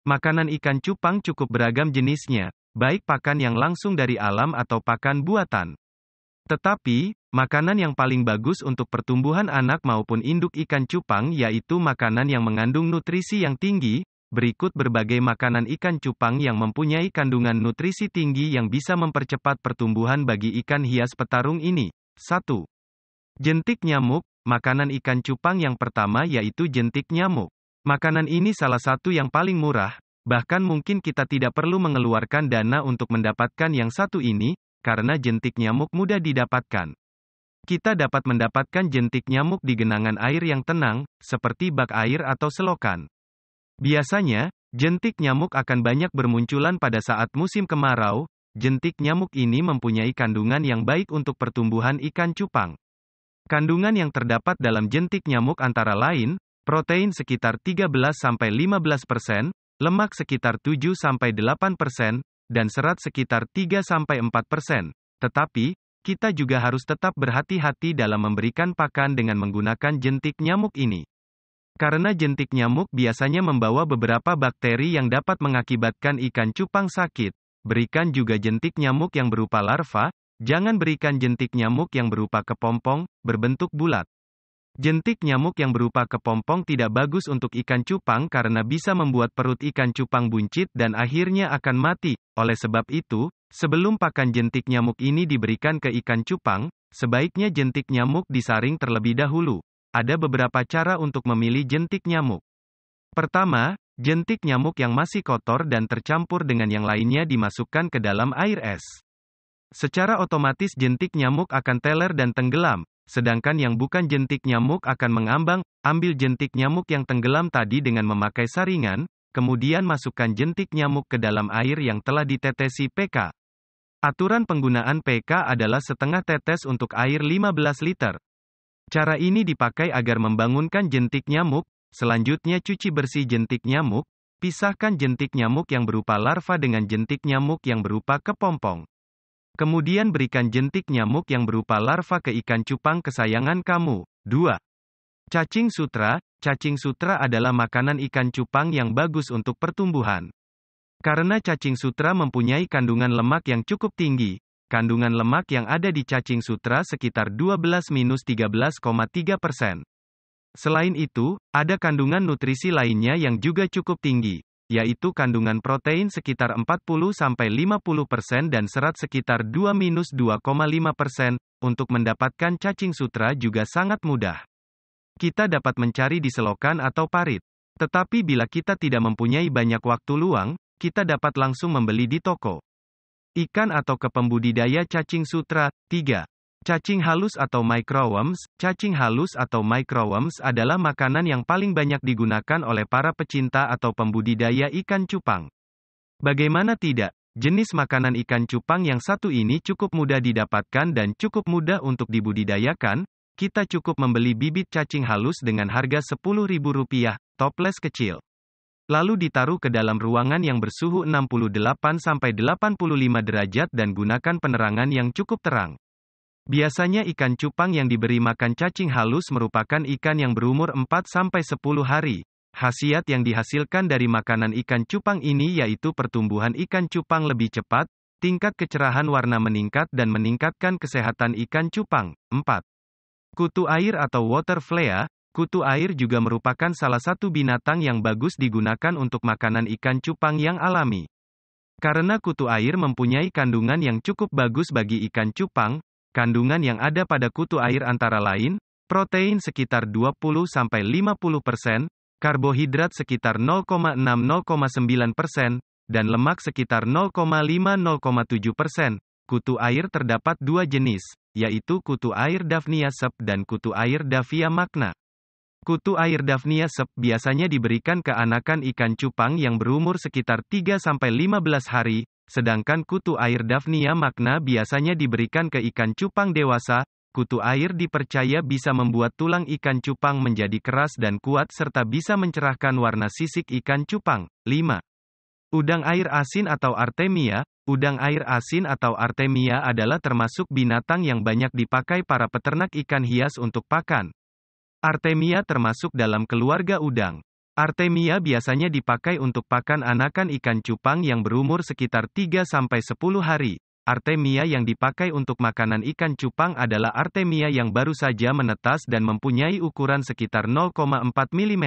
Makanan ikan cupang cukup beragam jenisnya, baik pakan yang langsung dari alam atau pakan buatan. Tetapi, makanan yang paling bagus untuk pertumbuhan anak maupun induk ikan cupang yaitu makanan yang mengandung nutrisi yang tinggi. Berikut berbagai makanan ikan cupang yang mempunyai kandungan nutrisi tinggi yang bisa mempercepat pertumbuhan bagi ikan hias petarung ini. 1. Jentik nyamuk. Makanan ikan cupang yang pertama yaitu jentik nyamuk. Makanan ini salah satu yang paling murah, bahkan mungkin kita tidak perlu mengeluarkan dana untuk mendapatkan yang satu ini, karena jentik nyamuk mudah didapatkan. Kita dapat mendapatkan jentik nyamuk di genangan air yang tenang, seperti bak air atau selokan. Biasanya, jentik nyamuk akan banyak bermunculan pada saat musim kemarau. Jentik nyamuk ini mempunyai kandungan yang baik untuk pertumbuhan ikan cupang. Kandungan yang terdapat dalam jentik nyamuk antara lain, protein sekitar 13-15%, lemak sekitar 7-8%, dan serat sekitar 3-4%. Tetapi, kita juga harus tetap berhati-hati dalam memberikan pakan dengan menggunakan jentik nyamuk ini. Karena jentik nyamuk biasanya membawa beberapa bakteri yang dapat mengakibatkan ikan cupang sakit. Berikan juga jentik nyamuk yang berupa larva, jangan berikan jentik nyamuk yang berupa kepompong, berbentuk bulat. Jentik nyamuk yang berupa kepompong tidak bagus untuk ikan cupang karena bisa membuat perut ikan cupang buncit dan akhirnya akan mati. Oleh sebab itu, sebelum pakan jentik nyamuk ini diberikan ke ikan cupang, sebaiknya jentik nyamuk disaring terlebih dahulu. Ada beberapa cara untuk memilih jentik nyamuk. Pertama, jentik nyamuk yang masih kotor dan tercampur dengan yang lainnya dimasukkan ke dalam air es. Secara otomatis jentik nyamuk akan teler dan tenggelam, sedangkan yang bukan jentik nyamuk akan mengambang. Ambil jentik nyamuk yang tenggelam tadi dengan memakai saringan, kemudian masukkan jentik nyamuk ke dalam air yang telah ditetesi pK. Aturan penggunaan pK adalah setengah tetes untuk air 15 liter. Cara ini dipakai agar membangunkan jentik nyamuk. Selanjutnya cuci bersih jentik nyamuk, pisahkan jentik nyamuk yang berupa larva dengan jentik nyamuk yang berupa kepompong. Kemudian berikan jentik nyamuk yang berupa larva ke ikan cupang kesayangan kamu. 2. Cacing sutra. Cacing sutra adalah makanan ikan cupang yang bagus untuk pertumbuhan. Karena cacing sutra mempunyai kandungan lemak yang cukup tinggi, kandungan lemak yang ada di cacing sutra sekitar 12-13,3%. Selain itu, ada kandungan nutrisi lainnya yang juga cukup tinggi, yaitu kandungan protein sekitar 40-50% dan serat sekitar 2-2,5%. Untuk mendapatkan cacing sutra juga sangat mudah. Kita dapat mencari di selokan atau parit. Tetapi bila kita tidak mempunyai banyak waktu luang, kita dapat langsung membeli di toko. Ikan atau kepembudidaya cacing sutra. 3. Cacing halus atau microworms. Cacing halus atau microworms adalah makanan yang paling banyak digunakan oleh para pecinta atau pembudidaya ikan cupang. Bagaimana tidak, jenis makanan ikan cupang yang satu ini cukup mudah didapatkan dan cukup mudah untuk dibudidayakan. Kita cukup membeli bibit cacing halus dengan harga Rp10.000, toples kecil. Lalu ditaruh ke dalam ruangan yang bersuhu 68-85 derajat dan gunakan penerangan yang cukup terang. Biasanya ikan cupang yang diberi makan cacing halus merupakan ikan yang berumur 4-10 hari. Khasiat yang dihasilkan dari makanan ikan cupang ini yaitu pertumbuhan ikan cupang lebih cepat, tingkat kecerahan warna meningkat dan meningkatkan kesehatan ikan cupang. 4. Kutu air atau water flea. Kutu air juga merupakan salah satu binatang yang bagus digunakan untuk makanan ikan cupang yang alami. Karena kutu air mempunyai kandungan yang cukup bagus bagi ikan cupang, kandungan yang ada pada kutu air antara lain, protein sekitar 20-50%, karbohidrat sekitar 0,6-0,9%, dan lemak sekitar 0,5-0,7%. Kutu air terdapat dua jenis, yaitu kutu air Daphnia sep dan kutu air Davia magna. Kutu air Daphnia sep biasanya diberikan ke anakan ikan cupang yang berumur sekitar 3-15 hari, sedangkan kutu air Daphnia magna biasanya diberikan ke ikan cupang dewasa. Kutu air dipercaya bisa membuat tulang ikan cupang menjadi keras dan kuat serta bisa mencerahkan warna sisik ikan cupang. 5. Udang air asin atau Artemia. Udang air asin atau Artemia adalah termasuk binatang yang banyak dipakai para peternak ikan hias untuk pakan. Artemia termasuk dalam keluarga udang. Artemia biasanya dipakai untuk pakan anakan ikan cupang yang berumur sekitar 3-10 hari. Artemia yang dipakai untuk makanan ikan cupang adalah Artemia yang baru saja menetas dan mempunyai ukuran sekitar 0,4 mm.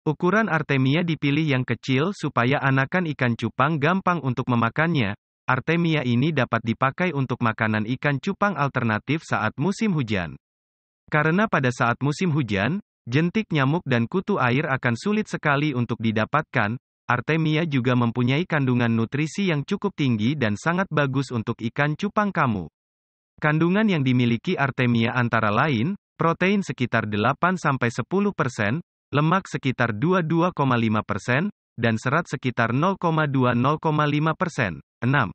Ukuran Artemia dipilih yang kecil supaya anakan ikan cupang gampang untuk memakannya. Artemia ini dapat dipakai untuk makanan ikan cupang alternatif saat musim hujan. Karena pada saat musim hujan, jentik nyamuk dan kutu air akan sulit sekali untuk didapatkan, Artemia juga mempunyai kandungan nutrisi yang cukup tinggi dan sangat bagus untuk ikan cupang kamu. Kandungan yang dimiliki Artemia antara lain, protein sekitar 8-10%, lemak sekitar 22,5%, dan serat sekitar 0,2-0,5%. 6.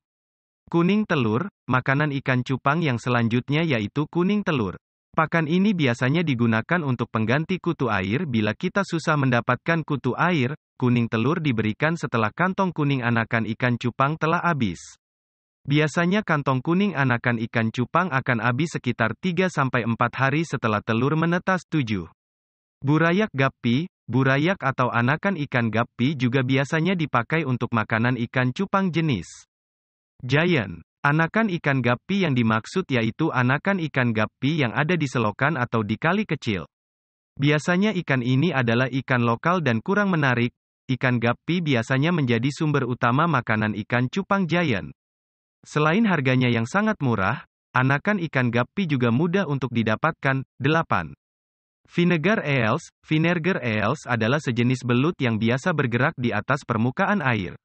Kuning telur, makanan ikan cupang yang selanjutnya yaitu kuning telur. Pakan ini biasanya digunakan untuk pengganti kutu air bila kita susah mendapatkan kutu air. Kuning telur diberikan setelah kantong kuning anakan ikan cupang telah habis. Biasanya kantong kuning anakan ikan cupang akan habis sekitar 3-4 hari setelah telur menetas. 7. Burayak gappi, burayak atau anakan ikan gappi juga biasanya dipakai untuk makanan ikan cupang jenis giant. Anakan ikan gappi yang dimaksud yaitu anakan ikan gappi yang ada di selokan atau di kali kecil. Biasanya ikan ini adalah ikan lokal dan kurang menarik. Ikan gappi biasanya menjadi sumber utama makanan ikan cupang giant. Selain harganya yang sangat murah, anakan ikan gappi juga mudah untuk didapatkan. 8. Vinegar eels. Vinegar eels adalah sejenis belut yang biasa bergerak di atas permukaan air.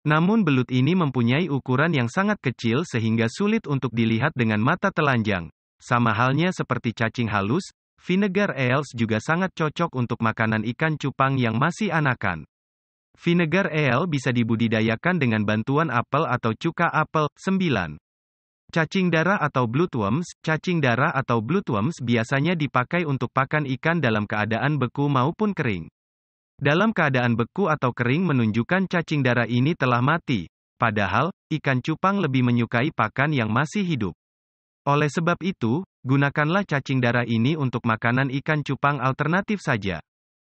Namun belut ini mempunyai ukuran yang sangat kecil sehingga sulit untuk dilihat dengan mata telanjang. Sama halnya seperti cacing halus, vinegar eels juga sangat cocok untuk makanan ikan cupang yang masih anakan. Vinegar eel bisa dibudidayakan dengan bantuan apel atau cuka apel. 9. Cacing darah atau bloodworms. Cacing darah atau bloodworms biasanya dipakai untuk pakan ikan dalam keadaan beku maupun kering. Dalam keadaan beku atau kering menunjukkan cacing darah ini telah mati. Padahal, ikan cupang lebih menyukai pakan yang masih hidup. Oleh sebab itu, gunakanlah cacing darah ini untuk makanan ikan cupang alternatif saja.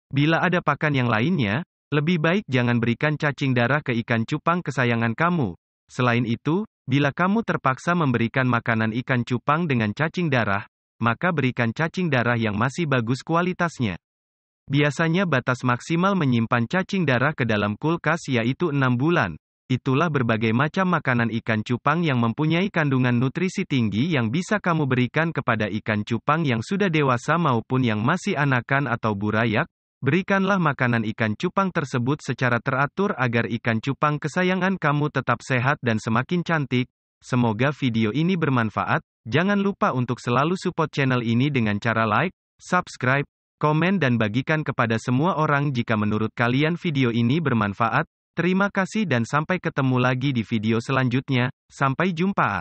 Bila ada pakan yang lainnya, lebih baik jangan berikan cacing darah ke ikan cupang kesayangan kamu. Selain itu, bila kamu terpaksa memberikan makanan ikan cupang dengan cacing darah, maka berikan cacing darah yang masih bagus kualitasnya. Biasanya batas maksimal menyimpan cacing darah ke dalam kulkas yaitu 6 bulan. Itulah berbagai macam makanan ikan cupang yang mempunyai kandungan nutrisi tinggi yang bisa kamu berikan kepada ikan cupang yang sudah dewasa maupun yang masih anakan atau burayak. Berikanlah makanan ikan cupang tersebut secara teratur agar ikan cupang kesayangan kamu tetap sehat dan semakin cantik. Semoga video ini bermanfaat. Jangan lupa untuk selalu support channel ini dengan cara like, subscribe, komen dan bagikan kepada semua orang jika menurut kalian video ini bermanfaat. Terima kasih dan sampai ketemu lagi di video selanjutnya. Sampai jumpa.